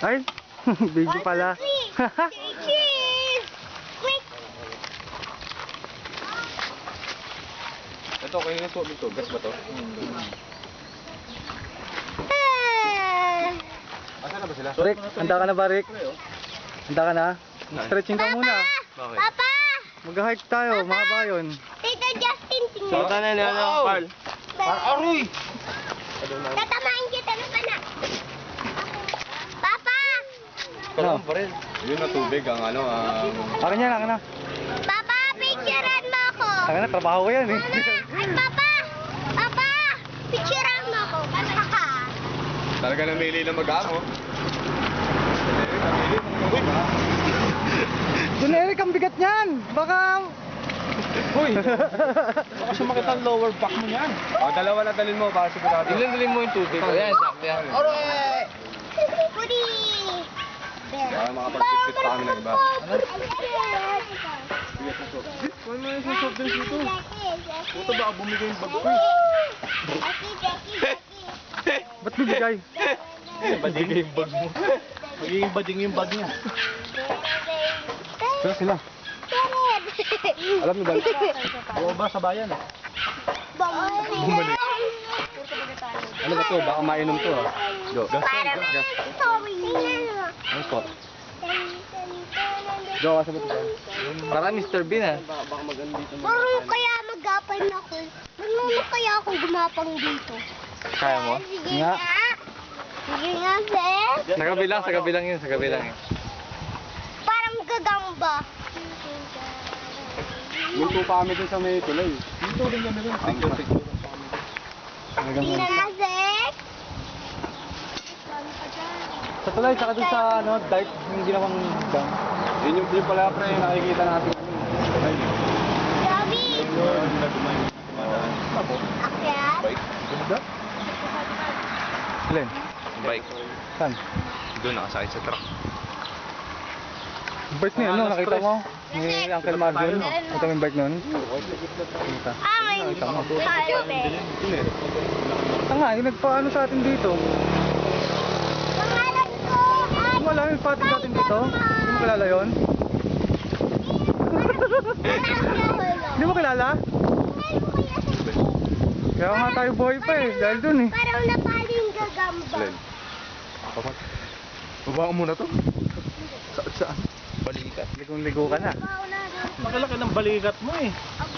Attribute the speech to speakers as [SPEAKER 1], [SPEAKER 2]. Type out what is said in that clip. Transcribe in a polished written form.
[SPEAKER 1] Ay, video pala.
[SPEAKER 2] Cheese! Quick!
[SPEAKER 3] Ito, kayo yung tubig to. Gas ba to? Asa na ba sila?
[SPEAKER 1] Rick, handa ka na ba, Rick? Handa ka na? Stretching ka muna.
[SPEAKER 3] Bakit?
[SPEAKER 2] Papa!
[SPEAKER 1] Mag-hike tayo, mahaba yun.
[SPEAKER 2] Tito Justin, tingnan.
[SPEAKER 3] Suotan na nila ng Carl. Aroy!
[SPEAKER 2] Tatamain kita na pa na. Papa!
[SPEAKER 1] Ano?
[SPEAKER 3] pa rin. Yun na tubig ang ano,
[SPEAKER 1] Akin yan, akin na.
[SPEAKER 2] Papa, picturean mo ako.
[SPEAKER 1] Akin na, trabaho ko yan eh.
[SPEAKER 2] Ay, Papa! Papa! Picturean mo ako. Papa!
[SPEAKER 3] talaga namili na mag-amo. Namili mo mag-amo.
[SPEAKER 1] Doon, Eric, ang bigat niyan. Baka...
[SPEAKER 3] Uy! Baka siya makita ang lower back mo niyan. O, dalawa na dalhin mo para sigurado. Dalhin mo yung tubig. Ayan, sakto yan.
[SPEAKER 2] Alright! Puri!
[SPEAKER 3] Kaya makapag-fit pa kami ng iba. Kuha mo yung soft drinks dito. Puto baka bumigay yung bag ko.
[SPEAKER 1] Ba't bibigay?
[SPEAKER 3] Bumigay yung bag mo. Magiging bading yung bag niya.
[SPEAKER 1] Sila sila. Alam mo ba?
[SPEAKER 3] Oo ba sa bayan?
[SPEAKER 2] Bumalik.
[SPEAKER 1] Ano ba to? Baka mainom to ah. Go.
[SPEAKER 2] Para
[SPEAKER 1] Gas.
[SPEAKER 2] sorry.
[SPEAKER 1] Ano po? Go, kasabot ba? Parang Mr. Bean ah.
[SPEAKER 2] Marunong kaya mag-gapay na ako. Marunong kaya ako gumapang dito.
[SPEAKER 1] Kaya mo?
[SPEAKER 2] Sige
[SPEAKER 1] Nga.
[SPEAKER 2] nga. Sige nga, Beth.
[SPEAKER 1] Sa kabilang yun, sa kabilang yun.
[SPEAKER 2] Parang gagamba.
[SPEAKER 3] Luto pa kami dun sa may tulay. Luto rin kami dun. Picture.
[SPEAKER 2] Sige na, Zek.
[SPEAKER 1] Sa tulay, saka dun sa ano, dike, yung ginawang dam.
[SPEAKER 3] Yun yung pala pre, nakikita natin.
[SPEAKER 2] Gabi. Akyat.
[SPEAKER 1] Ganda? Alin?
[SPEAKER 3] Bike.
[SPEAKER 1] Saan?
[SPEAKER 3] Doon nakasakit sa truck.
[SPEAKER 1] Yung bike niya, ano, nakita mo? Ni Uncle Marvin. Ito yung bike nun. Nakita.
[SPEAKER 2] Ay,
[SPEAKER 1] Nakita mo.
[SPEAKER 2] Marbe.
[SPEAKER 1] Ito nga, yung nagpaano sa atin dito.
[SPEAKER 2] Pangalan ko ay...
[SPEAKER 1] Wala yung pati sa atin dito. Hindi mo kilala yun? Hindi mo kilala? Kaya nga tayo buhay pa eh, dahil dun eh.
[SPEAKER 2] Parang napaling gagamba.
[SPEAKER 3] Len. Baba ko muna to. Saan? Balikat.
[SPEAKER 1] Ligong-ligo ka na.
[SPEAKER 3] Makalaki ng balikat mo eh.
[SPEAKER 2] Ang